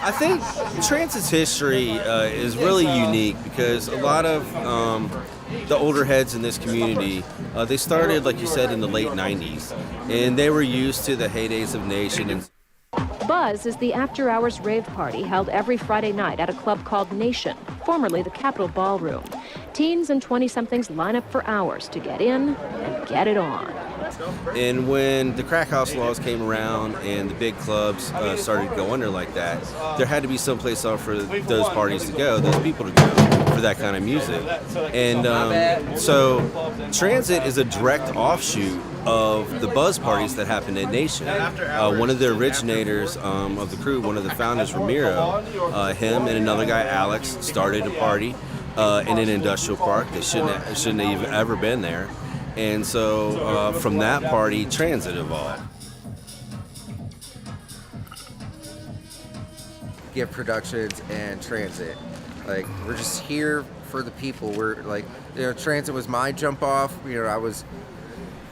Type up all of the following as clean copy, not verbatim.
I think Transit's history is really unique because a lot of the older heads in this community, they started, like you said, in the late 90s, and they were used to the heydays of Nation. And Buzz is the after-hours rave party held every Friday night at a club called Nation, formerly the Capitol Ballroom. Teens and 20-somethings line up for hours to get in and get it on. And when the crack house laws came around and the big clubs started to go under like that, there had to be some place for those parties to go, those people to go for that kind of music. And so Transit is a direct offshoot of the buzz parties that happened at Nation. One of the originators of the crew, one of the founders, Ramiro, him and another guy, Alex, started a party in an industrial park. They shouldn't have ever been there. And so from that party, Transit evolved. Gift Productions and Transit. Like, we're just here for the people. We're like, Transit was my jump off. I was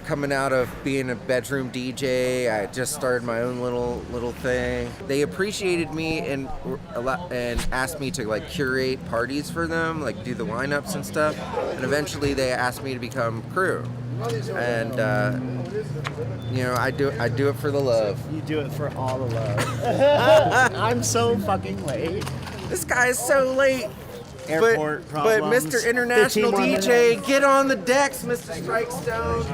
coming out of being a bedroom DJ. I just started my own little thing. They appreciated me and asked me to like curate parties for them, like do the lineups and stuff. And eventually they asked me to become crew. And I do it for the love. You do it for all the love. I'm so fucking late. This guy is so late. Airport problems. But Mr. International DJ, get on the decks, Mr. Strikestone.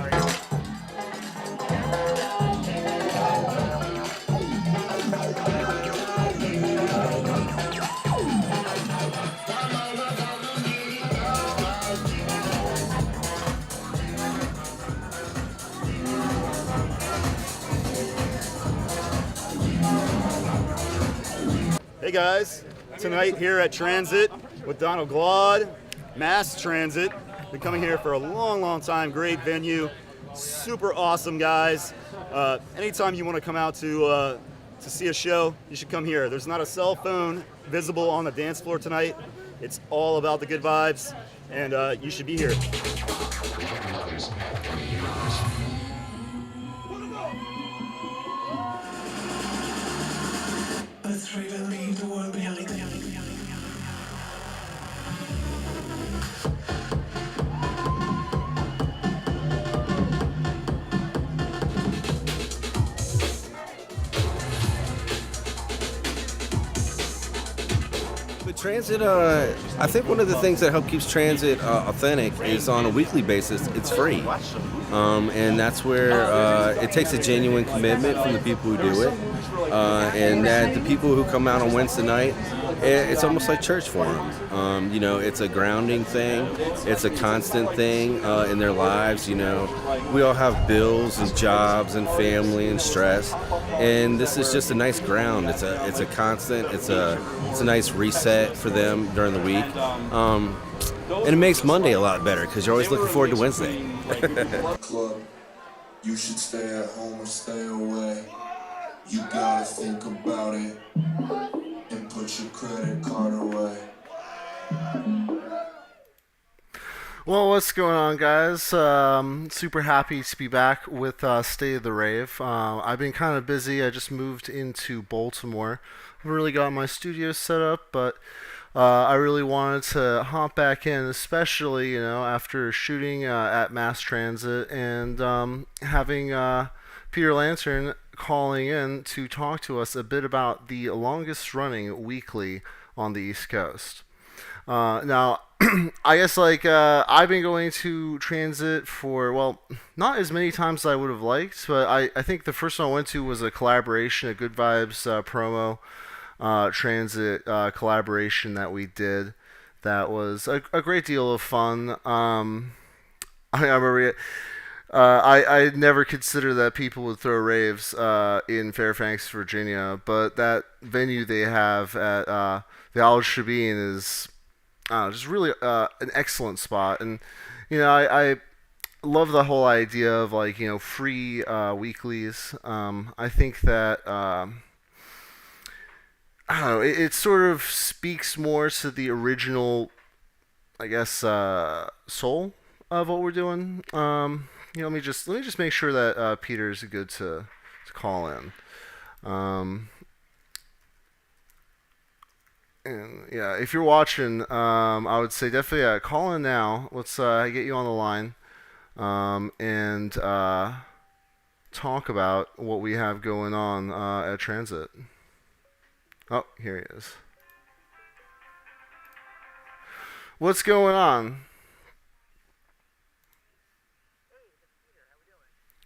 Hey guys, tonight here at Transit with Donald Glaude, Mass Transit. Been coming here for a long time. Great venue, super awesome guys. Anytime you want to come out to see a show, you should come here. There's not a cell phone visible on the dance floor tonight. It's all about the good vibes, and you should be here. Let's really leave the world behind. But Transit, I think one of the things that help keeps Transit authentic is on a weekly basis, it's free. And that's where it takes a genuine commitment from the people who do it. And that the people who come out on Wednesday night, it's almost like church for them. It's a grounding thing. It's a constant thing in their lives. We all have bills and jobs and family and stress, and this is just a nice ground. It's a constant. It's a nice reset for them during the week. And it makes Monday a lot better because you're always looking forward to Wednesday. Club, you should stay at home or stay away. You gotta think about it and put your credit card away. Well, what's going on, guys? Super happy to be back with State of the Rave. I've been kind of busy. I just moved into Baltimore. I haven't really got my studio set up, but I really wanted to hop back in, especially after shooting at Mass Transit and having Peter Lantern calling in to talk to us a bit about the longest running weekly on the East Coast. Now, I guess I've been going to Transit for, well, not as many times as I would have liked, but I think the first one I went to was a collaboration, a Good Vibes promo Transit collaboration that we did. That was a great deal of fun. I remember it. I never considered that people would throw raves in Fairfax, Virginia, but that venue they have at the Al Shabin is just really an excellent spot. And I love the whole idea of free weeklies. I think that I don't know, it sort of speaks more to the original, I guess, soul of what we're doing. Let me just make sure that Peter's good to call in. And yeah, if you're watching, I would say definitely call in now. Let's get you on the line and talk about what we have going on at Transit. Oh, here he is. What's going on?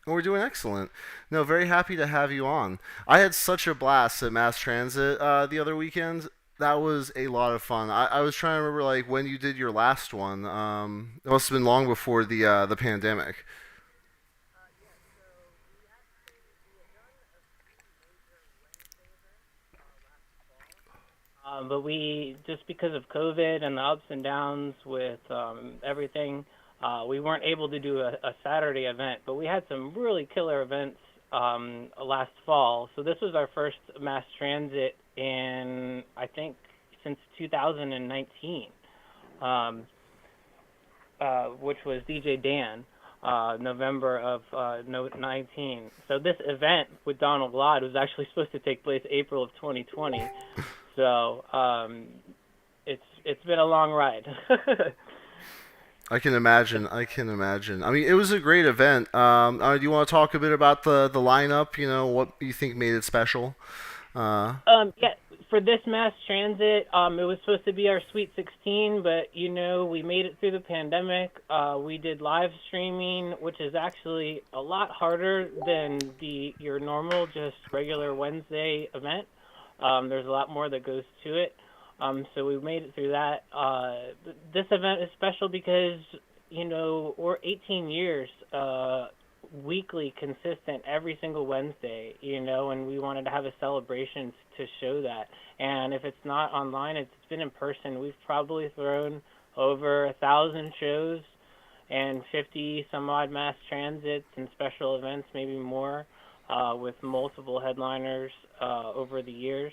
Oh, we're doing excellent. No, very happy to have you on. I had such a blast at Mass Transit the other weekend. That was a lot of fun. I was trying to remember like when you did your last one. It must have been long before the pandemic. But we, just because of COVID and the ups and downs with everything, we weren't able to do a Saturday event. But we had some really killer events last fall. So this was our first mass transit in, I think, since 2019, which was DJ Dan. November of 19. So this event with Donald Glod was actually supposed to take place April of 2020. So it's been a long ride. I can imagine. I can imagine. I mean, it was a great event. Do you want to talk a bit about the lineup? You know, what you think made it special? Yeah, for this mass transit, it was supposed to be our Sweet 16, but you know, we made it through the pandemic. We did live streaming, which is actually a lot harder than your normal, just regular Wednesday event. There's a lot more that goes to it. So we made it through that. This event is special because, you know, we're 18 years weekly consistent every single Wednesday, you know, and we wanted to have a celebration to show that. And if it's not online, it's been in person. We've probably thrown over 1,000 shows and 50 some odd mass transits and special events, maybe more, with multiple headliners over the years.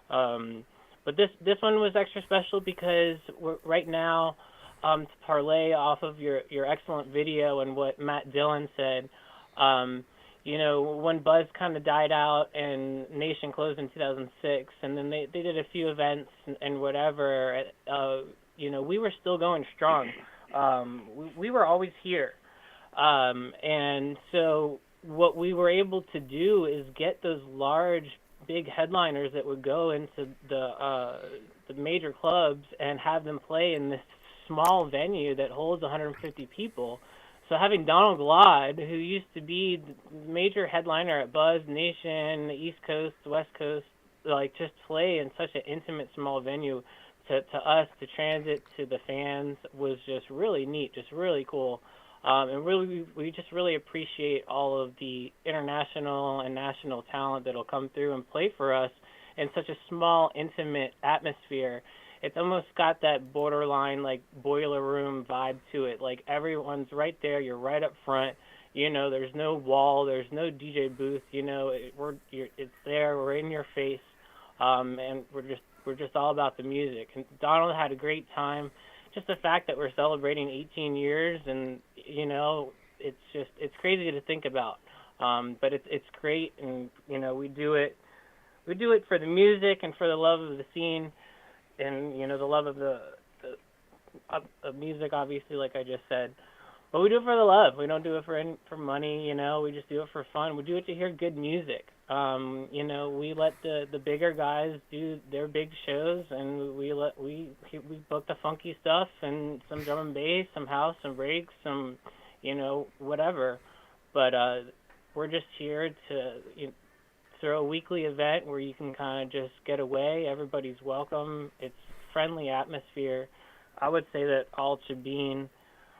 But this one was extra special because right now, to parlay off of your excellent video and what Matt Dillon said, you know, when Buzz kind of died out and Nation closed in 2006, and then they did a few events and whatever, you know, we were still going strong. We were always here. And so what we were able to do is get those large, big headliners that would go into the major clubs and have them play in this small venue that holds 150 people. So having Donald Glod, who used to be the major headliner at Buzz, Nation, the East Coast, the West Coast, like just play in such an intimate small venue to us, to Transit, to the fans, was just really neat, just really cool. And really, we just really appreciate all of the international and national talent that'll come through and play for us in such a small, intimate atmosphere. It's almost got that borderline, like, boiler room vibe to it. Like, everyone's right there. You're right up front. You know, there's no wall. There's no DJ booth. You know, it's there. We're in your face. And we're just all about the music. And Donald had a great time. Just the fact that we're celebrating 18 years, and you know, it's crazy to think about. But it's great, and you know, we do it for the music and for the love of the scene, and you know, the love of the music, obviously, like I just said. But we do it for the love. We don't do it for money, you know. We just do it for fun. We do it to hear good music. You know, we let the bigger guys do their big shows, and we book the funky stuff and some drum and bass, some house, some breaks, some, you know, whatever. But we're just here to throw a weekly event where you can kind of just get away. Everybody's welcome. It's friendly atmosphere. I would say that All Chabine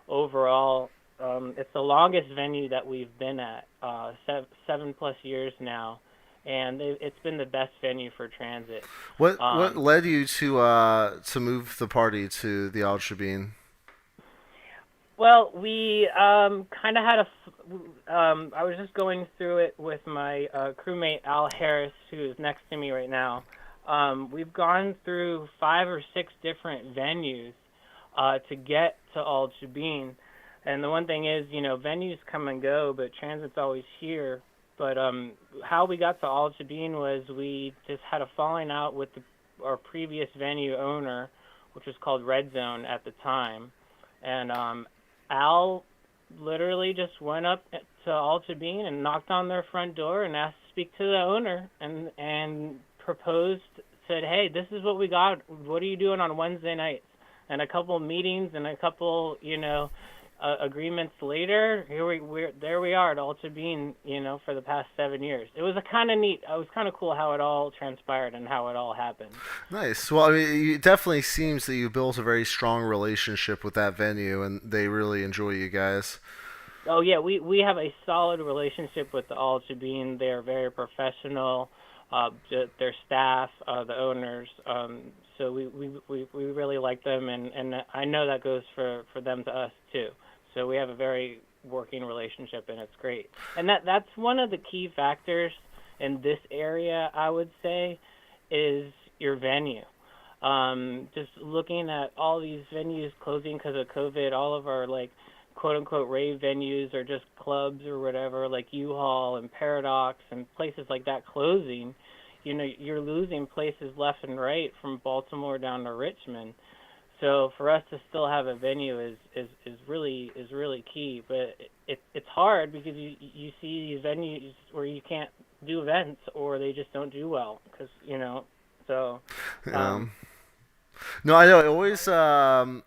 overall, it's the longest venue that we've been at, 7+ years now, and it's been the best venue for Transit. What led you to move the party to the Al Shabin? Well, we kind of had I was just going through it with my crewmate Al Harris, who is next to me right now. We've gone through 5 or 6 different venues to get to Al Shabin. And the one thing is, you know, venues come and go, but Transit's always here. But how we got to Al Shabin was we just had a falling out with our previous venue owner, which was called Red Zone at the time, and Al literally just went up to Alta Bean and knocked on their front door and asked to speak to the owner and proposed, said, "Hey, this is what we got. What are you doing on Wednesday nights?" And a couple meetings and a couple, agreements later, there we are at Alta Bean, for the past 7 years. It was a kind of neat. It was kind of cool how it all transpired and how it all happened. Nice. Well, I mean, it definitely seems that you built a very strong relationship with that venue, and they really enjoy you guys. Oh yeah, we have a solid relationship with the Alta Bean. They're very professional. Their staff, the owners. So we really like them, and I know that goes for them to us too. So we have a very working relationship, and it's great. And that's one of the key factors in this area, I would say, is your venue. Just looking at all these venues closing because of COVID, all of our quote-unquote rave venues or just clubs or whatever, like U-Haul and Paradox and places like that closing, you're losing places left and right from Baltimore down to Richmond. So for us to still have a venue is really key. But it's hard because you see these venues where you can't do events or they just don't do well because, so... No, I know. It always, I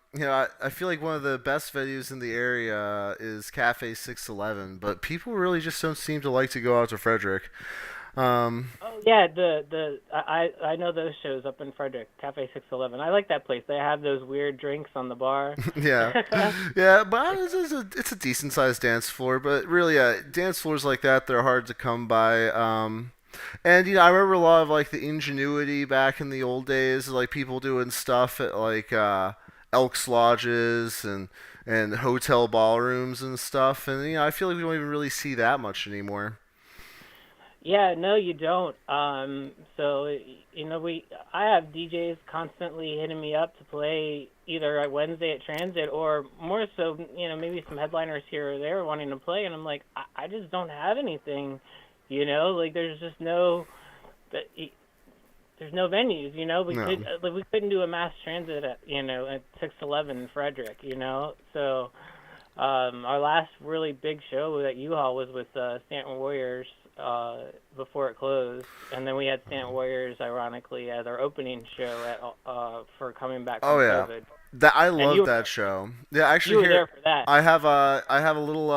feel like one of the best venues in the area is Cafe 611, but people really just don't seem to like to go out to Frederick. Oh yeah, I know those shows up in Frederick, Cafe 611. I like that place. They have those weird drinks on the bar. Yeah, yeah, but it's a decent sized dance floor. But really, dance floors like that, they're hard to come by. And I remember a lot of the ingenuity back in the old days, like people doing stuff at Elks Lodges and hotel ballrooms and stuff. And I feel like we don't even really see that much anymore. Yeah, no, you don't. So I have DJs constantly hitting me up to play either at Wednesday at Transit or more so, maybe some headliners here or there wanting to play, and I'm like, I just don't have anything. There's just there's no venues, we couldn't do a mass transit at 611 in Frederick, So our last really big show at U-Haul was with Stanton Warriors before it closed, and then we had Stanton Warriors ironically as our opening show for coming back from COVID. I love that show. Yeah, actually, you were there for that. I have a little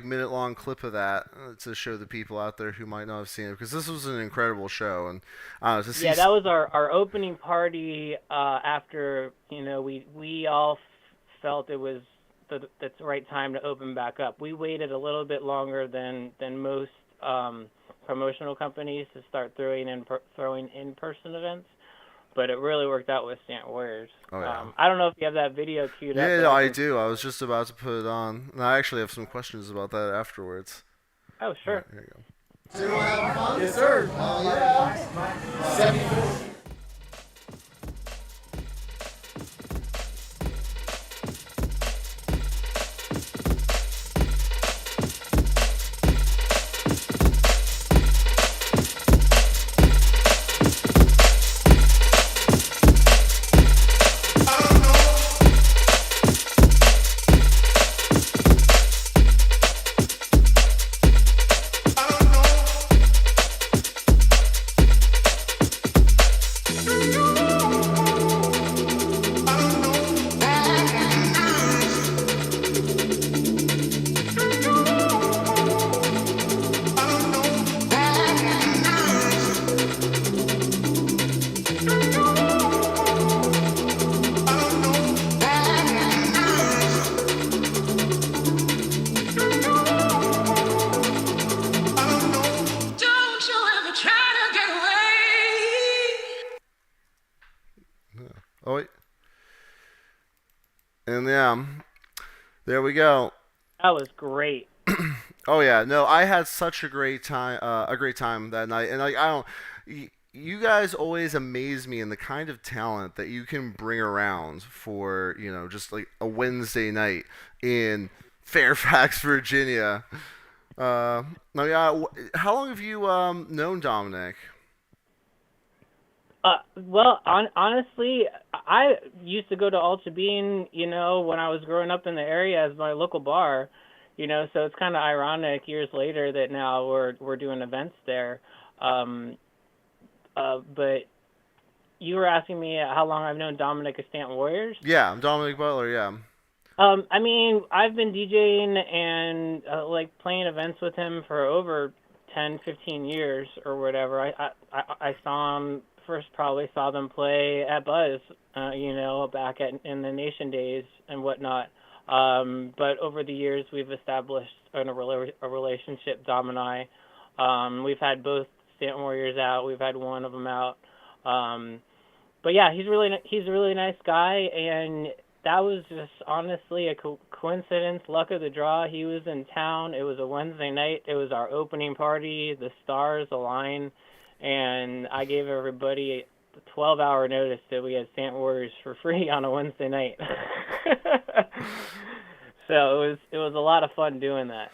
minute long clip of that to show the people out there who might not have seen it, because this was an incredible show, and that was our opening party after we all felt it was the right time to open back up. We waited a little bit longer than most promotional companies to start throwing in-person events. But it really worked out with Stanton Warriors. Oh, yeah. I don't know if you have that video queued up. Yeah, no, I do. I was just about to put it on. And I actually have some questions about that afterwards. Oh, sure. Right, here you go. So you want to have fun? Yes, sir. Oh, yeah. 74. Oh, wait. And yeah, there we go. That was great. Oh yeah, no, I had such a great time that night, and you guys always amaze me in the kind of talent that you can bring around for just like a Wednesday night in Fairfax, Virginia. How long have you known Dominic? Well, honestly, I used to go to Ultra Bean, when I was growing up in the area as my local bar, so it's kind of ironic years later that now we're doing events there. Um, but you were asking me how long I've known Dominic of Stanton Warriors. Yeah, I'm Dominic Butler. Yeah. I mean, I've been DJing and like playing events with him for over 10, 15 years or whatever. I saw him first, probably saw them play at Buzz, back in the Nation days and whatnot. But over the years, we've established a relationship, Dom and I. We've had both Stanton Warriors out. We've had one of them out. But yeah, he's a really nice guy, and that was just honestly a coincidence, luck of the draw. He was in town. It was a Wednesday night. It was our opening party. The stars aligned, and I gave everybody a 12-hour notice that we had Stanton Warriors for free on a Wednesday night. So it was a lot of fun doing that.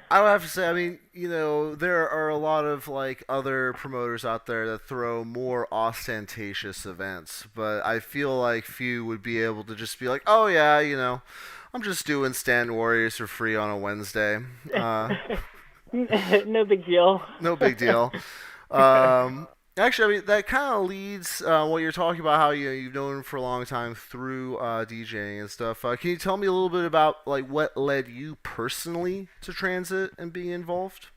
I would have to say, I mean, there are a lot of like other promoters out there that throw more ostentatious events, but I feel like few would be able to just be like, oh yeah, I'm just doing Stand Warriors for free on a Wednesday. No big deal. No big deal. Actually, I mean, that kind of leads what you're talking about, how you've known him for a long time through DJing and stuff. Can you tell me a little bit about like what led you personally to Transit and being involved?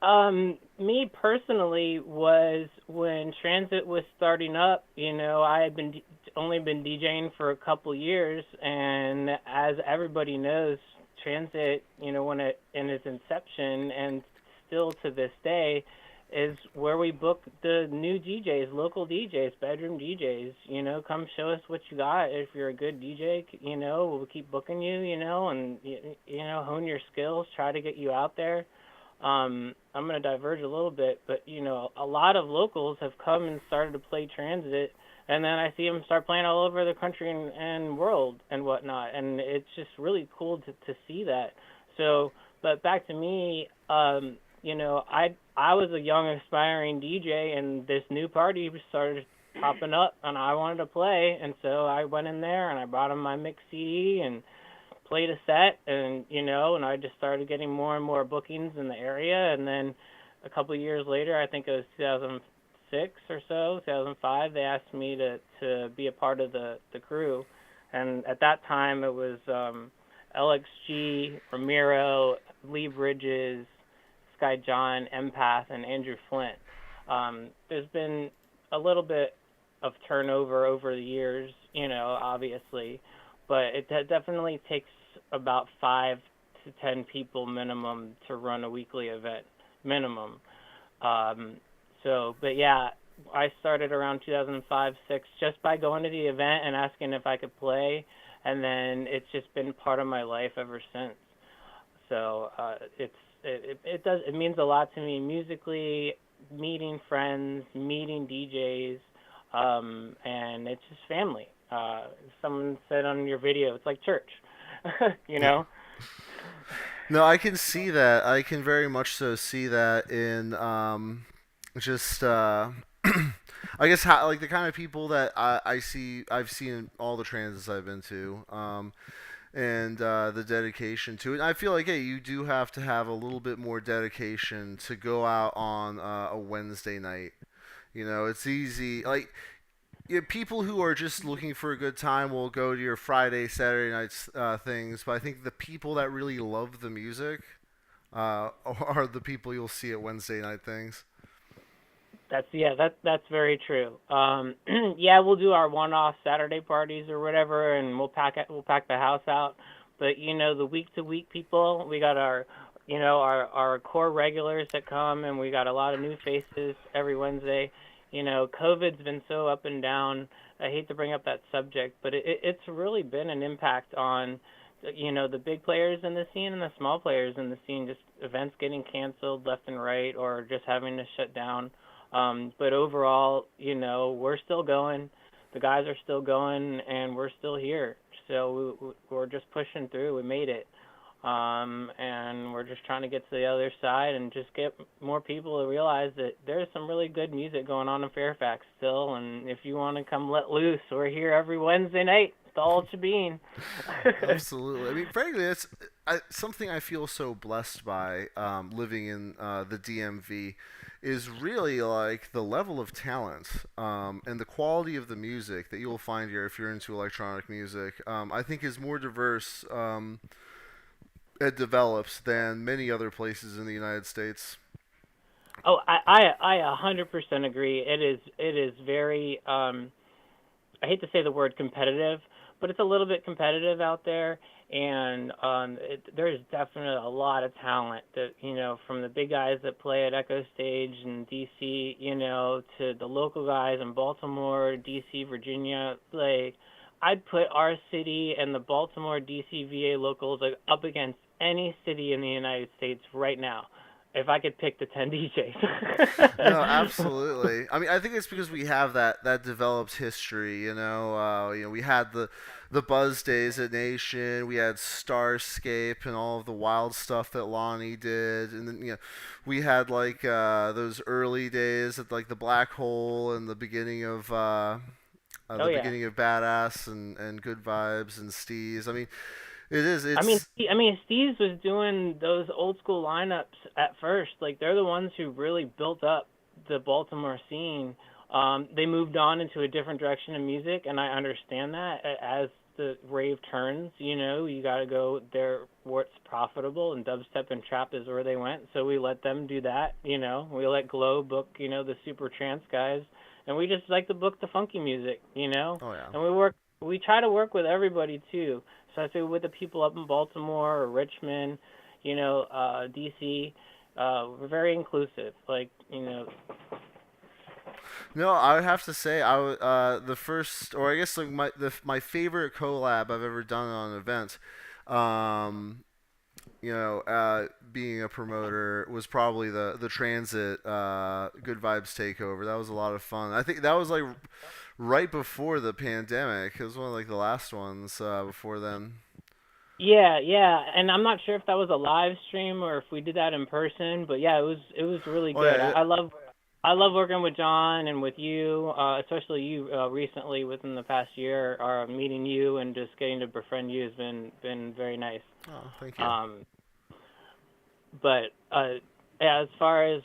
Me personally was when Transit was starting up. I had only been DJing for a couple years, and as everybody knows, Transit, when in its inception and still to this day, is where we book the new DJs, local DJs, bedroom DJs. Come show us what you got. If you're a good DJ, we'll keep booking you, and hone your skills, try to get you out there. I'm going to diverge a little bit, but a lot of locals have come and started to play Transit, and then I see them start playing all over the country and world and whatnot, and it's just really cool to see that. So, but back to me, I was a young aspiring DJ, and this new party started popping up, and I wanted to play, and so I went in there and I brought him my mix CD and played a set, and and I just started getting more and more bookings in the area, and then a couple of years later, I think it was 2006 or so, 2005, they asked me to be a part of the crew, and at that time it was LXG, Ramiro, Lee Bridges, Sky John, Empath, and Andrew Flint. There's been a little bit of turnover over the years, obviously, but it definitely takes about 5 to 10 people minimum to run a weekly event, minimum. But yeah, I started around 2005, 6 just by going to the event and asking if I could play, and then it's just been part of my life ever since. So it means a lot to me musically, meeting friends, meeting DJs, and it's just family. Someone said on your video, it's like church, No, I can see that. I can very much so see that in just I guess how like the kind of people that I've seen in all the transits I've been to. And the dedication to it. And I feel like, hey, you do have to have a little bit more dedication to go out on a Wednesday night. It's easy. Like, people who are just looking for a good time will go to your Friday, Saturday nights things. But I think the people that really love the music are the people you'll see at Wednesday night things. That's very true. Yeah, we'll do our one-off Saturday parties or whatever, and we'll pack the house out. But the week-to-week people, we got our core regulars that come, and we got a lot of new faces every Wednesday. COVID's been so up and down. I hate to bring up that subject, but it's really been an impact on the big players in the scene and the small players in the scene. Just events getting canceled left and right, or just having to shut down. But overall, we're still going. The guys are still going, and we're still here. So we're just pushing through. We made it. And we're just trying to get to the other side and just get more people to realize that there's some really good music going on in Fairfax still. And if you want to come let loose, we're here every Wednesday night. It's all Chabine. Absolutely. I mean, frankly, it's something I feel so blessed by living in the DMV is really like the level of talent and the quality of the music that you'll find here if you're into electronic music. I think is more diverse. It develops than many other places in the United States. Oh, I 100% agree. It is very I hate to say the word competitive, but it's a little bit competitive out there, and there's definitely a lot of talent that from the big guys that play at Echo Stage in DC, to the local guys in Baltimore, DC, Virginia. Like, I'd put our city and the Baltimore, DC, VA locals like up against any city in the United States right now, if I could pick the 10 DJs. No, absolutely. I mean, I think it's because we have that developed history. We had the Buzz days at Nation. We had Starscape and all of the wild stuff that Lonnie did, and then we had like those early days at like the Black Hole and the beginning of beginning of Badass and Good Vibes and Steez. I mean, it is. It's. I mean, Steve's was doing those old school lineups at first. Like, they're the ones who really built up the Baltimore scene. They moved on into a different direction in music, and I understand that. As the rave turns, you got to go there where it's profitable, and dubstep and trap is where they went. So we let them do that. We let Glow book, the super trance guys, and we just like to book the funky music. Oh yeah. And we try to work with everybody too. So I say with the people up in Baltimore or Richmond, DC, we're very inclusive. No, I would have to say the first, or I guess like my favorite collab I've ever done on an event, being a promoter was probably the Transit Good Vibes takeover. That was a lot of fun. I think that was like right before the pandemic. It was one of like the last ones before then. Yeah, and I'm not sure if that was a live stream or if we did that in person, but yeah, it was really good. Yeah. I love working with John and with you, especially you recently within the past year. Meeting you and just getting to befriend you has been very nice. Oh, thank you. But as far as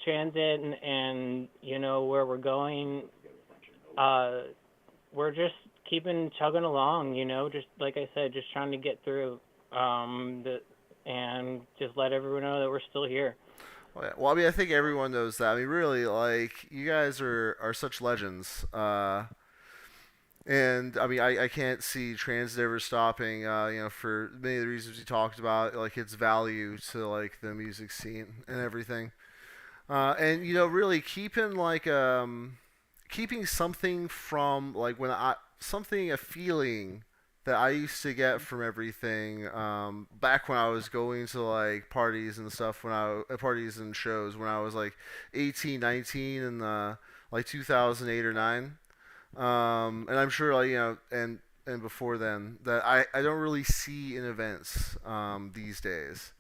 transit and where we're going, we're just keeping chugging along. Just like I said, just trying to get through, and just let everyone know that we're still here. Well, I mean, I think everyone knows that. I mean, really, like, you guys are such legends. And, I mean, I can't see transit ever stopping, for many of the reasons you talked about, like, its value to, like, the music scene and everything. And, really keeping, like, keeping something from, like, a feeling that I used to get from everything back when I was going to like parties and stuff, parties and shows when I was like 18, 19 in like 2008 or 9, and I'm sure like and before then that I don't really see in events these days,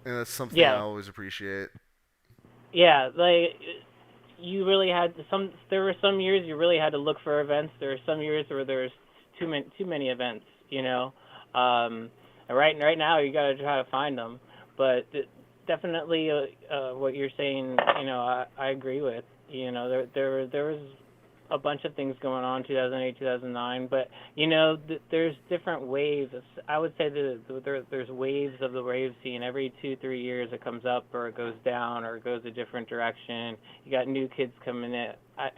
and that's something I always appreciate. Yeah, like you really had there were some years you really had to look for events. There were some years where there's too many events, and right now you got to try to find them. But definitely, what you're saying, I agree with. There was a bunch of things going on 2008, 2009, but there's different waves. I would say there's waves of the rave scene. Every 2-3 years it comes up or it goes down or it goes a different direction. You got new kids coming in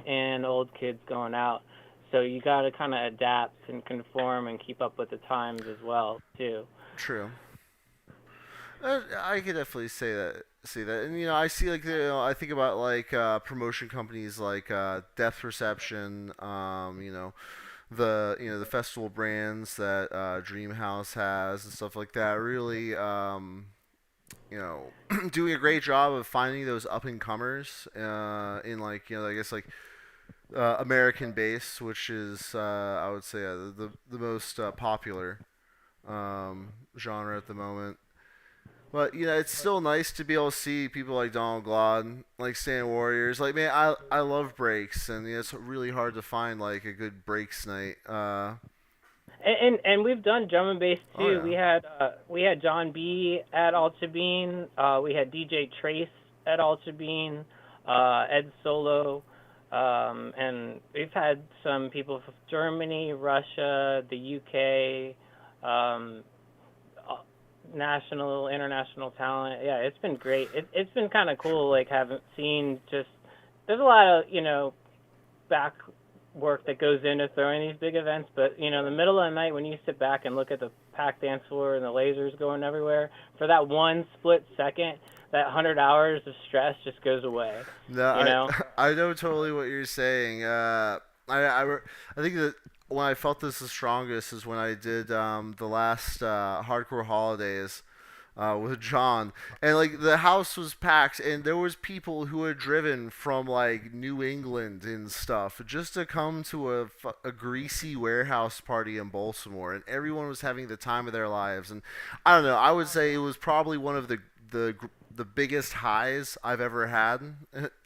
and old kids going out. So you got to kind of adapt and conform and keep up with the times as well, too. True. I could definitely see that, and I see like I think about like promotion companies like Death Perception, the festival brands that Dreamhouse has and stuff like that. Really, doing a great job of finding those up and comers in like I guess like. American bass, which is I would say the most popular genre at the moment. But it's still nice to be able to see people like Donald Glod, like Stan Warriors. Like, man, I love breaks, and it's really hard to find like a good breaks night. And we've done drum and bass Oh too. yeah. We had John B at Ultra Bean. We had DJ Trace at Ultra Bean. Ed Solo. And we've had some people from Germany, Russia, the UK, national, international talent. Yeah, it's been great. It's been kind of cool, like, having seen just, there's a lot of, back work that goes into throwing these big events, but, the middle of the night when you sit back and look at the packed dance floor and the lasers going everywhere, for that one split second, that 100 hours of stress just goes away. No, I know totally what you're saying. I think that when I felt this the strongest is when I did the last Hardcore Holidays with John, and like the house was packed, and there was people who had driven from like New England and stuff just to come to a greasy warehouse party in Baltimore, and everyone was having the time of their lives. And I don't know, I would say it was probably one of the biggest highs I've ever had.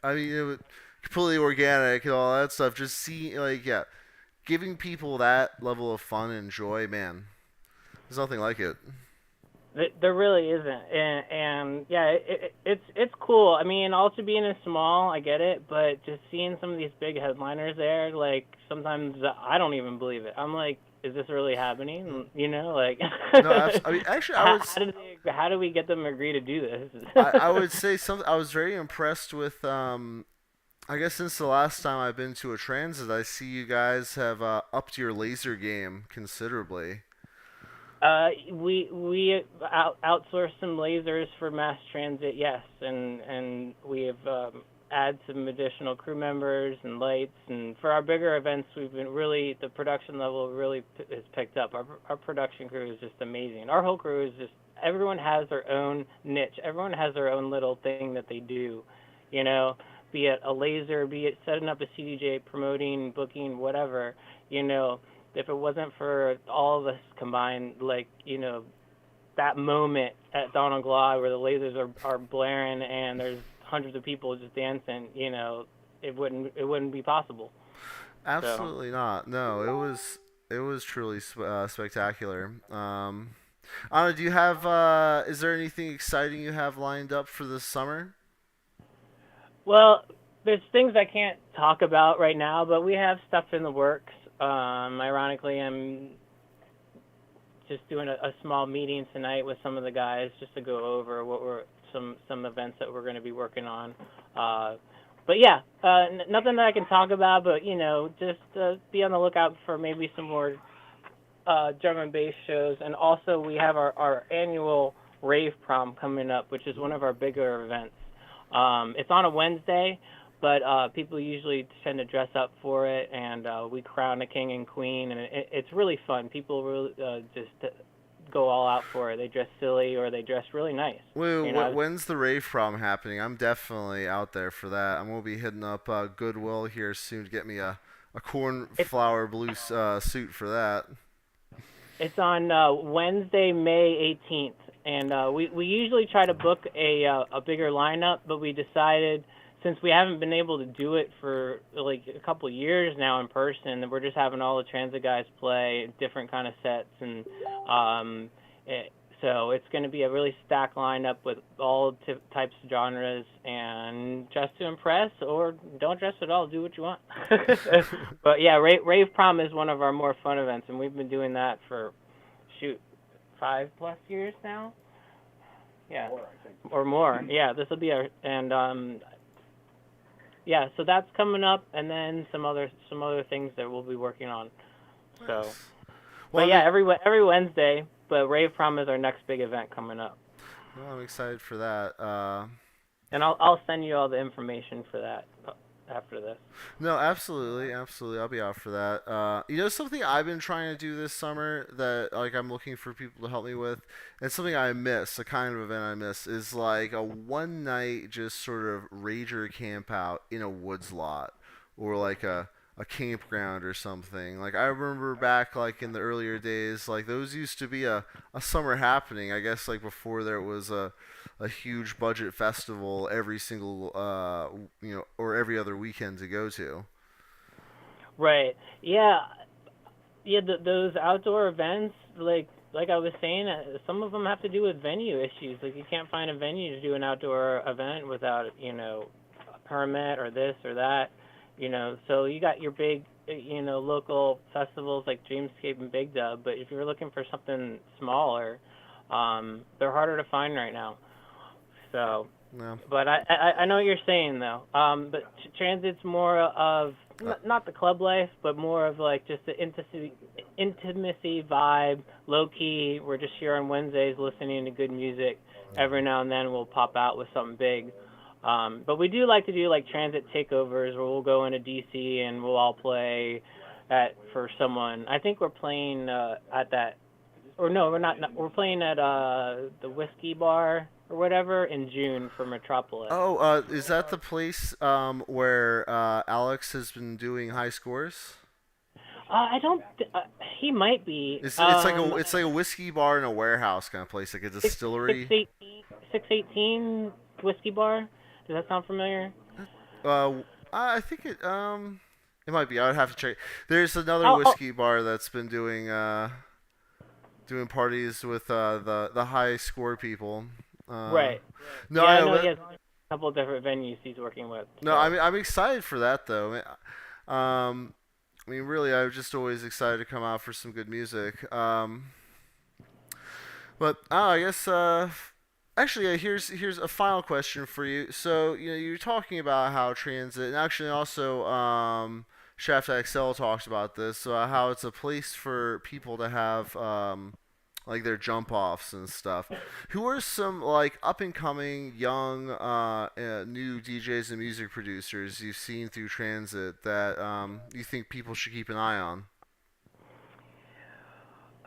I mean, it was completely organic and all that stuff. Just see, like, yeah, giving people that level of fun and joy, man, there's nothing like it. There really isn't, and yeah, it's cool. I mean, also being a small, I get it, but just seeing some of these big headliners there, like, sometimes I don't even believe it. I'm like, is this really happening? Like. No, I mean, actually, I would. How do we get them to agree to do this? I would say something. I was very impressed with. I guess since the last time I've been to a transit, I see you guys have upped your laser game considerably. We outsourced some lasers for mass transit, yes, and we have add some additional crew members and lights, and for our bigger events, we've been really, the production level really has picked up. Our production crew is just amazing. Our whole crew is just, everyone has their own niche. Everyone has their own little thing that they do, be it a laser, be it setting up a CDJ, promoting, booking, whatever, If it wasn't for all of us combined, like, that moment at Donald Glide where the lasers are blaring and there's hundreds of people just dancing, it wouldn't be possible. Absolutely not. No, it was truly spectacular. Anna, do you have? Is there anything exciting you have lined up for this summer? Well, there's things I can't talk about right now, but we have stuff in the works. Ironically, I'm just doing a small meeting tonight with some of the guys just to go over what we're some events that we're going to be working on. But yeah, nothing that I can talk about, but just be on the lookout for maybe some more drum and bass shows. And also we have our annual Rave prom coming up, which is one of our bigger events. It's on a Wednesday, but people usually tend to dress up for it, and we crown a king and queen, and it's really fun. People really just go all out for it. They dress silly or they dress really nice. Wait, when's the Rave prom happening? I'm definitely out there for that. I'm going to be hitting up Goodwill here soon to get me a cornflower blue suit for that. It's on Wednesday, May 18th, and we usually try to book a bigger lineup, but we decided, since we haven't been able to do it for like a couple of years now in person, that we're just having all the transit guys play different kind of sets, and so it's going to be a really stacked lineup with all types of genres, and dress to impress or don't dress at all, do what you want. But yeah, Rave Prom is one of our more fun events, and we've been doing that for 5+ years now. Yeah, or more. Yeah, this will be our, and yeah, so that's coming up, and then some other things that we'll be working on. So, well, but yeah, every Wednesday. But Rave Prom is our next big event coming up. Well, I'm excited for that. And I'll send you all the information for that after this. No, absolutely. I'll be out for that. Something I've been trying to do this summer that like I'm looking for people to help me with, and something I miss, a kind of event I miss, is like a one night just sort of rager camp out in a woods lot, or like a a campground or something. Like I remember back like in the earlier days, like those used to be a summer happening. I guess like before there was a huge budget festival every single or every other weekend to go to. Right. Yeah. Yeah. Those outdoor events, like I was saying, some of them have to do with venue issues. Like you can't find a venue to do an outdoor event without a permit or this or that. So you got your big local festivals like Dreamscape and Big Dub, but if you're looking for something smaller, they're harder to find right now. So, No. but I know what you're saying though. But transit's more of not the club life, but more of like just the intimacy vibe, low key. We're just here on Wednesdays listening to good music. Every now and then we'll pop out with something big. But we do like to do like transit takeovers where we'll go into DC and we'll all play for someone. I think we're playing at that, or no, we're not. We're playing at the Whiskey Bar or whatever in June for Metropolis. Oh, is that the place where Alex has been doing high scores? I don't. He might be. It's like a whiskey bar in a warehouse kind of place, like a distillery. 618 Whiskey Bar. Does that sound familiar? I think it might be. I would have to check. There's another whiskey bar that's been doing parties with the high score people. Right. No, yeah, I know know. he has a couple of different venues he's working with. So. No, I'm excited for that though. I mean, really, I'm just always excited to come out for some good music. But I guess actually, here's a final question for you. So you're talking about how transit, and actually also Shaft XL talks about this, how it's a place for people to have like their jump offs and stuff. Who are some like up and coming young new DJs and music producers you've seen through transit that you think people should keep an eye on?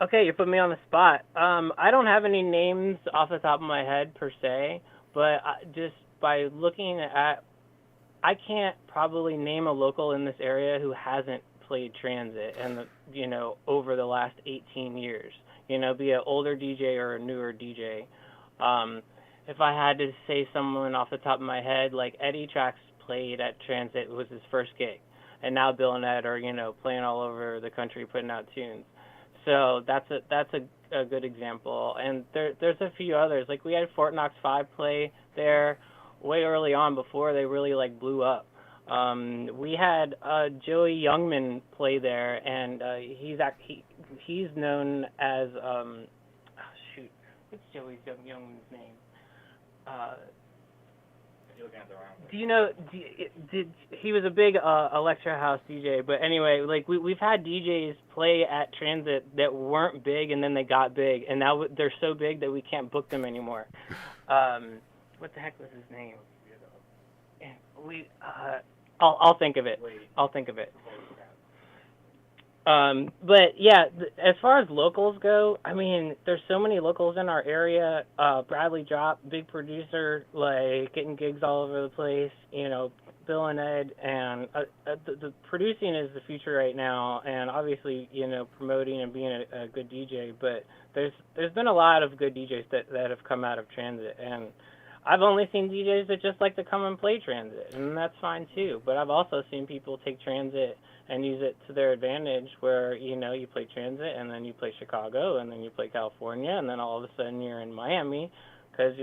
Okay, you put me on the spot. I don't have any names off the top of my head per se, but just by looking at, I can't probably name a local in this area who hasn't played transit and over the last 18 years. Be an older DJ or a newer DJ. If I had to say someone off the top of my head, like Eddie Trax played at Transit, it was his first gig, and now Bill and Ed are playing all over the country putting out tunes. So that's a good example, and there's a few others. Like we had Fort Knox 5 play there way early on before they really like blew up. We had Joey Youngman play there, and he's known as what's Joey Youngman's name? Do you know? He was a big electro house DJ, but anyway, like we've had DJs play at Transit that weren't big, and then they got big, and now they're so big that we can't book them anymore. What the heck was his name? I'll think of it. But yeah, as far as locals go, I mean, there's so many locals in our area. Bradley Drop, big producer, like getting gigs all over the place. Bill and Ed, and the producing is the future right now, and obviously, promoting and being a good DJ. But there's been a lot of good DJs that have come out of Transit, and I've only seen DJs that just like to come and play Transit, and that's fine too. But I've also seen people take Transit and use it to their advantage, where you play Transit and then you play Chicago and then you play California and then all of a sudden you're in Miami, because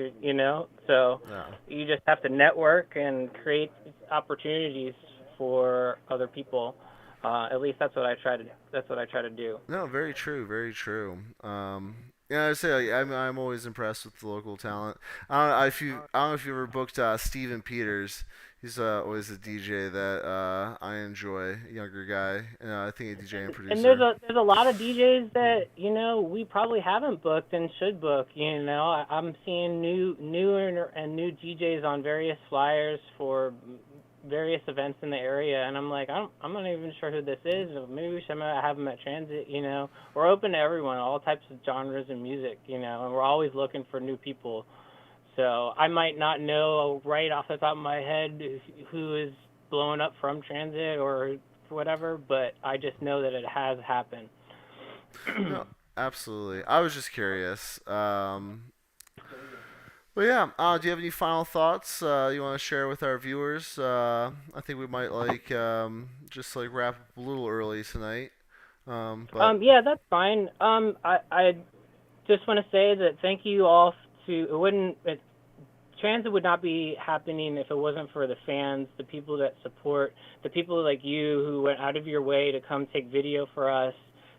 so you just have to network and create opportunities for other people. At least that's what I try to do. No, very true, very true. Yeah, I say I'm always impressed with the local talent. I don't know if you ever booked Steven Peters. He's always a DJ that I enjoy, younger guy. I think a DJ and producer. And there's a lot of DJs that we probably haven't booked and should book. I'm seeing new DJs on various flyers for various events in the area, and I'm like, I'm not even sure who this is. Maybe we should have them at Transit. We're open to everyone, all types of genres and music. And we're always looking for new people. So I might not know right off the top of my head who is blowing up from Transit or whatever, but I just know that it has happened. No, absolutely. I was just curious. But yeah, do you have any final thoughts you want to share with our viewers? I think we might just like wrap up a little early tonight. But Yeah, that's fine. I just want to say that thank you all transit would not be happening if it wasn't for the fans, the people that support, the people like you who went out of your way to come take video for us,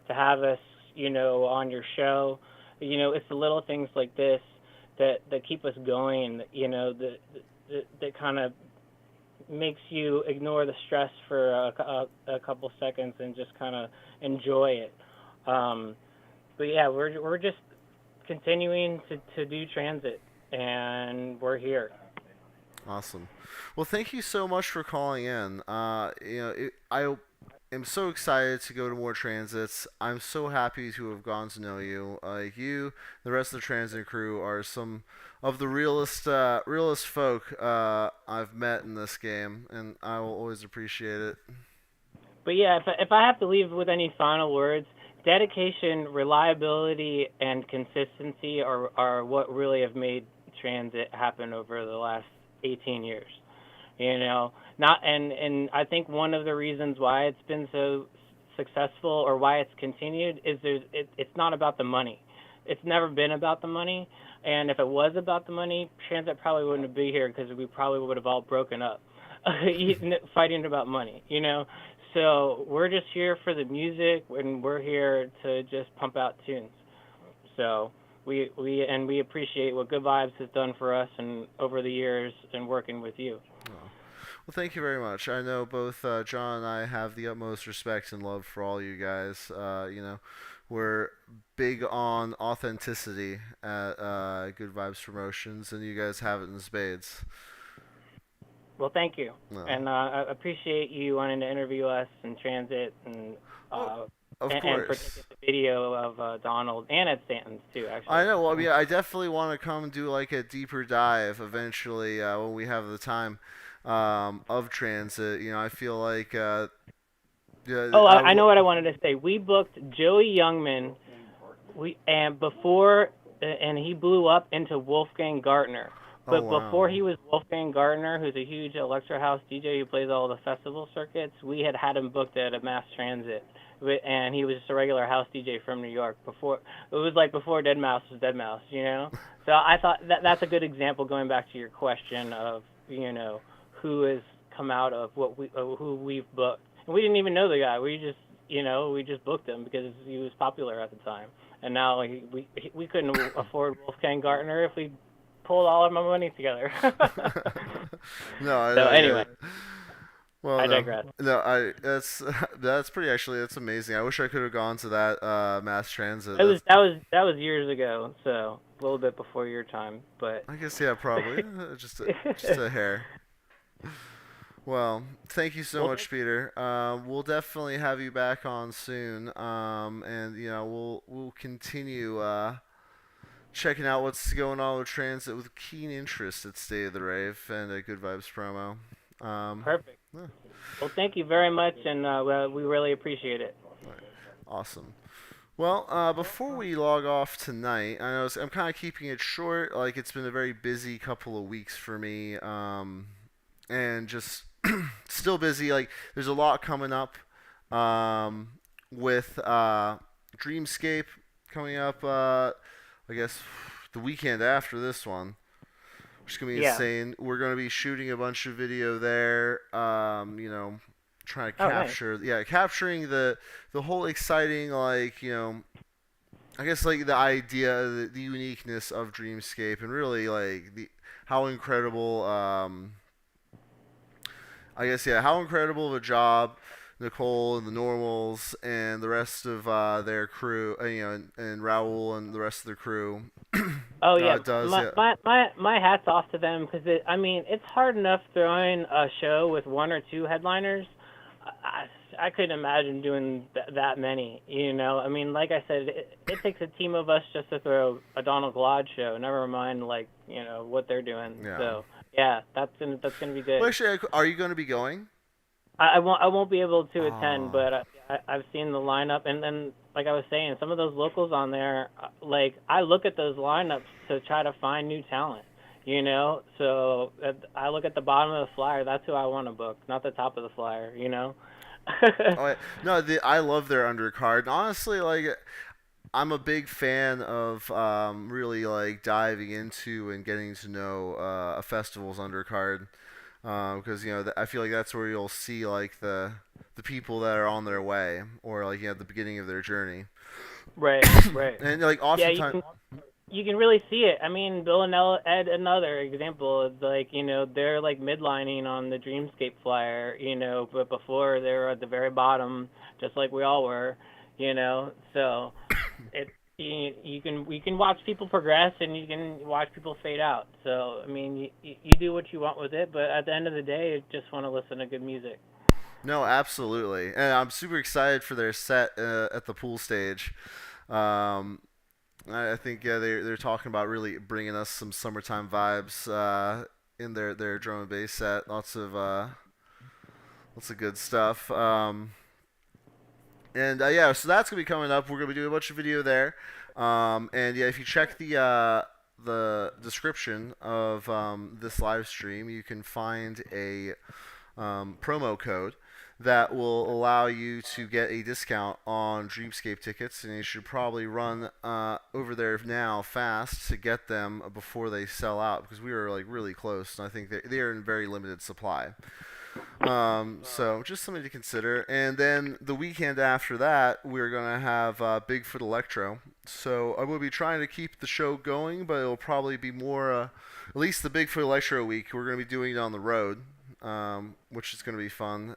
to have us, on your show. It's the little things like this that keep us going, that kind of makes you ignore the stress for a couple seconds and just kind of enjoy it. But yeah, we're just continuing to do transit, and we're here. awesome. Well, thank you so much for calling in. I am so excited to go to more transits. I'm so happy to have gone to know you. Like you, the rest of the transit crew are some of the realest folk I've met in this game, and I will always appreciate it. But yeah, if I have to leave with any final words, dedication, reliability, and consistency are what really have made transit happen over the last 18 years. And I think one of the reasons why it's been so successful, or why it's continued, is it's not about the money. It's never been about the money. And if it was about the money, transit probably wouldn't be here, because we probably would have all broken up fighting about money, So we're just here for the music, and we're here to just pump out tunes. So we appreciate what Good Vibes has done for us and over the years and working with you. Well, thank you very much. I know both John and I have the utmost respect and love for all you guys. We're big on authenticity at Good Vibes Promotions, and you guys have it in spades. Well, thank you. No. And I appreciate you wanting to interview us in transit, and Of and course. particularly the video of Donald and Ed Stanton's too, actually. I know. Well, I definitely want to come and do like a deeper dive eventually when we have the time of transit. I feel like. I know what I wanted to say. We booked Joey Youngman, and he blew up into Wolfgang Gartner. But before he was Wolfgang Gartner, who's a huge electro house DJ who plays all the festival circuits, we had him booked at a mass transit, and he was just a regular house DJ from New York. Before Dead Mouse was Dead Mouse, So I thought that's a good example, going back to your question of who has come out of who we've booked. And we didn't even know the guy. We just booked him because he was popular at the time. And now we couldn't afford Wolfgang Gartner if we pulled all of my money together. No. Anyway. Well, I digress. No, that's pretty. Actually, that's amazing. I wish I could have gone to that mass transit. That was years ago, so a little bit before your time, but I guess probably just a hair. Well, thank you so much, Peter. We'll definitely have you back on soon, and we'll continue checking out what's going on with transit with keen interest at State of the Rave and at Good Vibes Promo. Perfect. Yeah. Well, thank you very much, and we really appreciate it. Awesome. Well, before we log off tonight, I know I'm kind of keeping it short. Like, it's been a very busy couple of weeks for me, and just still busy. Like, there's a lot coming up with Dreamscape coming up, I guess, the weekend after this one. Which is going to be insane. We're going to be shooting a bunch of video there, trying to capture, capturing the whole exciting, I guess, the idea, the uniqueness of Dreamscape, and really, how incredible, how incredible of a job Nicole and the Normals and the rest of their crew, and Raul and the rest of their crew. My hat's off to them, because it's hard enough throwing a show with one or two headliners. I couldn't imagine doing that many. Like I said, it takes a team of us just to throw a Donald Glad show. Never mind, what they're doing. Yeah. So that's gonna be good. Well, actually, are you going to be going? I won't be able to attend, Oh. but I've seen the lineup, and then like I was saying, some of those locals on there, like I look at those lineups to try to find new talent, you know. So I look at the bottom of the flyer. That's who I want to book, not the top of the flyer, you know. Oh, no, I love their undercard. And honestly, like I'm a big fan of really like diving into and getting to know a festival's undercard because I feel like that's where you'll see like the people that are on their way or like the beginning of their journey. Right, right. And like Yeah, oftentimes, you can really see it. I mean, Bill and Ed, another example, is like, they're like midlining on the Dreamscape flyer, but before they were at the very bottom, just like we all were, So it you can watch people progress and you can watch people fade out. So I mean, you do what you want with it, but at the end of the day, you just want to listen to good music. no, absolutely, and I'm super excited for their set at the pool stage. Um, I think they're talking about really bringing us some summertime vibes in their drum and bass set. Lots of good stuff. And yeah, so that's gonna be coming up. We're gonna be doing a bunch of video there. And yeah, if you check the description of this live stream, you can find a promo code that will allow you to get a discount on Dreamscape tickets, and you should probably run over there now fast to get them before they sell out because we are like really close, and I think they are in very limited supply. So just something to consider. And then the weekend after that, we're gonna have Big Foot Electro. So I will be trying to keep the show going, but it'll probably be more, at least the Big Foot Electro week. We're gonna be doing it on the road, which is gonna be fun.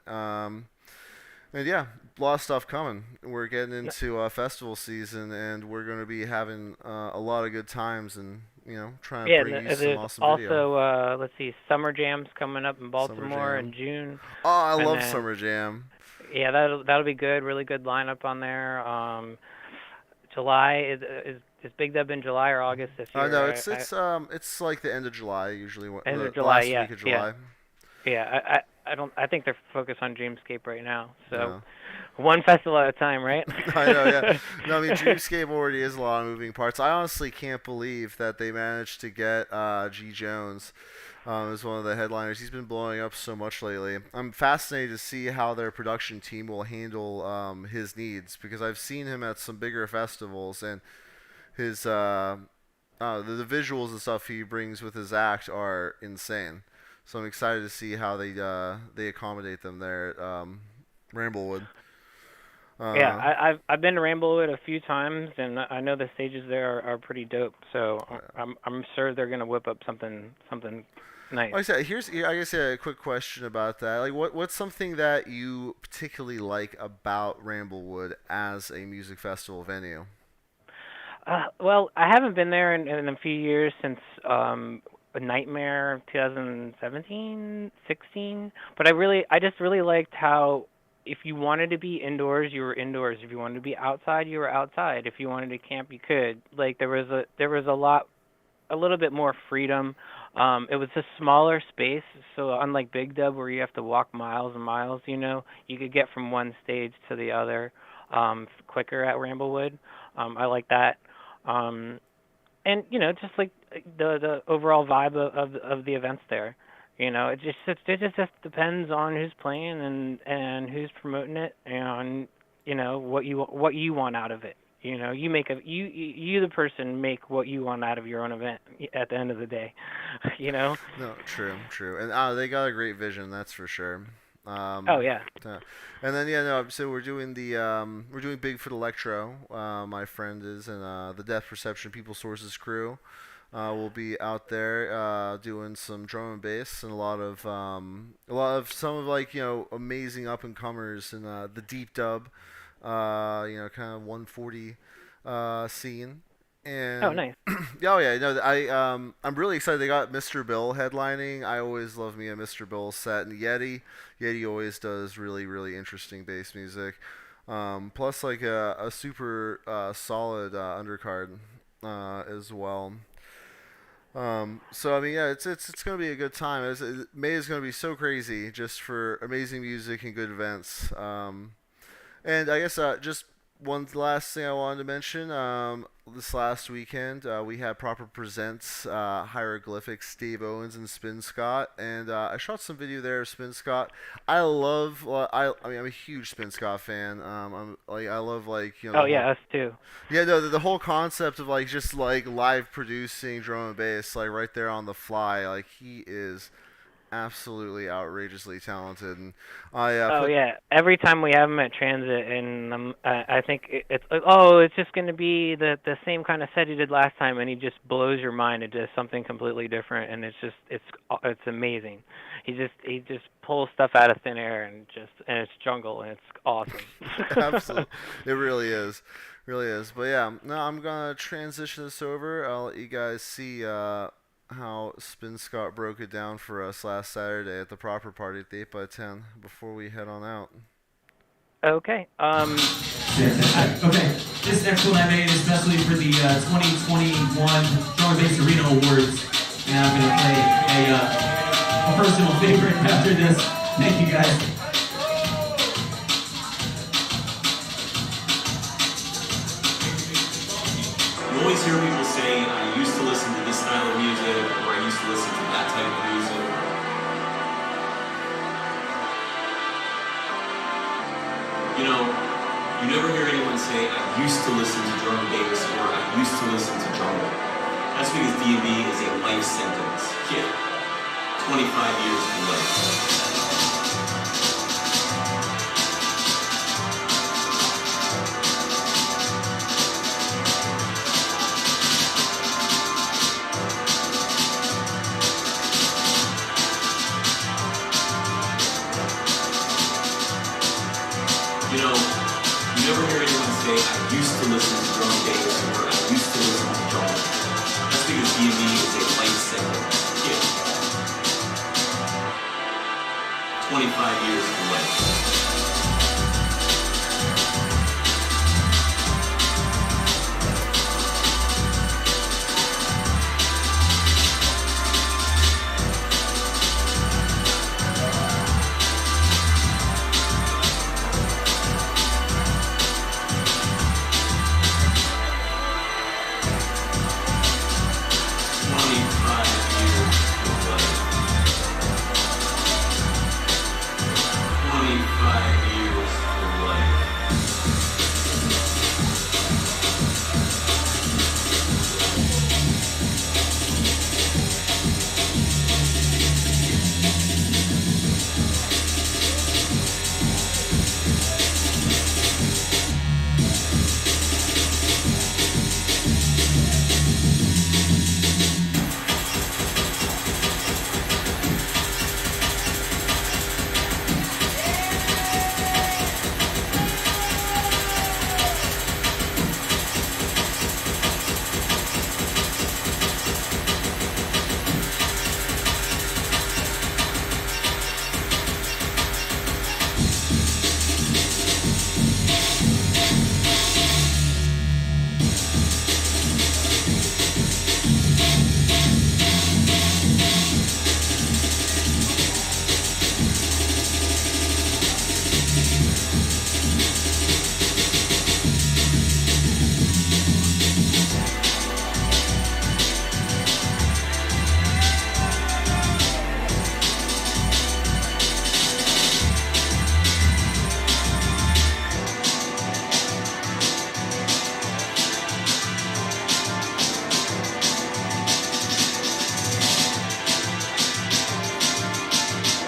And yeah, a lot of stuff coming. We're getting into festival season, and we're gonna be having a lot of good times, and trying to Yeah, bring you some there's awesome video. also let's see, Summer Jams coming up in Summer Baltimore in Jam. June, Oh, I and love then Summer Jam. yeah, that'll be good. Really good lineup on there. July is Big Dub in July or August this No, year? it's like the end of July usually, End the of July, last yeah, week of yeah, July. yeah. I don't. I think they're focused on Dreamscape right now. So Yeah. one festival at a time, right? I know, yeah. No, I mean Dreamscape already is a lot of moving parts. I honestly can't believe that they managed to get G Jones as one of the headliners. He's been blowing up so much lately. I'm fascinated to see how their production team will handle his needs because I've seen him at some bigger festivals and his the visuals and stuff he brings with his act are insane. So I'm excited to see how they accommodate them there at Ramblewood. Yeah, Uh, I've been to Ramblewood a few times, and I know the stages there are pretty dope. So I'm sure they're gonna whip up something nice. like I said, I guess a quick question about that. Like, what's something that you particularly like about Ramblewood as a music festival venue? Well, I haven't been there in a few years since a Nightmare 2017, 16. But I just really liked how if you wanted to be indoors, you were indoors. If you wanted to be outside, you were outside. If you wanted to camp, you could. Like there was a little bit more freedom. It was a smaller space, so unlike Big Dub where you have to walk miles and miles, you could get from one stage to the other quicker at Ramblewood. I like that. And just like the overall vibe of the events there. It just depends on who's playing and who's promoting it and what you want out of it. You the person make what you want out of your own event at the end of the day. you know. No, true, and they got a great vision, that's for sure. Oh yeah. And then yeah, no. So we're doing Bigfoot Electro. My friend is and the Death Perception People Sources crew. Will be out there doing some drum and bass and a lot of some of like amazing up and comers in the deep dub, kind of 140 scene. And Oh nice. oh yeah, no, I'm really excited. They got Mr. Bill headlining. I always love me a Mr. Bill set, and Yeti always does really interesting bass music. Plus like a super solid undercard as well. So I mean, yeah, it's gonna be a good time. May is gonna be so crazy just for amazing music and good events. And I guess just one last thing I wanted to mention. This last weekend, we had Proper Presents Hieroglyphics, Steve Owens and Spin Scott, and I shot some video there of Spin Scott. I love. I mean, I'm a huge Spin Scott fan. I love Oh yeah, us too. yeah, no, the whole concept of like just like live producing drum and bass, like right there on the fly, like he is absolutely outrageously talented. And Oh yeah, every time we have him at Transit, and I think it's like, oh, it's just going to be the same kind of set he did last time, and he just blows your mind. It does something completely different, and it's amazing. He just pulls stuff out of thin air, and it's jungle, and it's awesome. absolutely, it really is, really is. But yeah, no, I'm gonna transition this over. I'll let you guys see how Spin Scott broke it down for us last Saturday at the Proper Party at the 8x10 before we head on out. Okay. Okay. This next one I made especially for the 2021 Drum and Bass Arena Awards, and I'm gonna play a personal favorite after this. Thank you guys. You always hear people say, I used to listen to this style of music, or I used to listen to that type of music. You know, you never hear anyone say, I used to listen to drum and bass, or I used to listen to jungle. That's because D&B is a life sentence. Yeah. 25 years for life. You know, you never hear anyone say, I used to listen to drum and bass, or I used to listen to jungle. That's because D&B is a life sentence. Yeah. 25 years for life.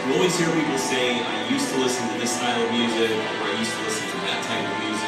You always hear people say, I used to listen to this style of music, or I used to listen to that type of music.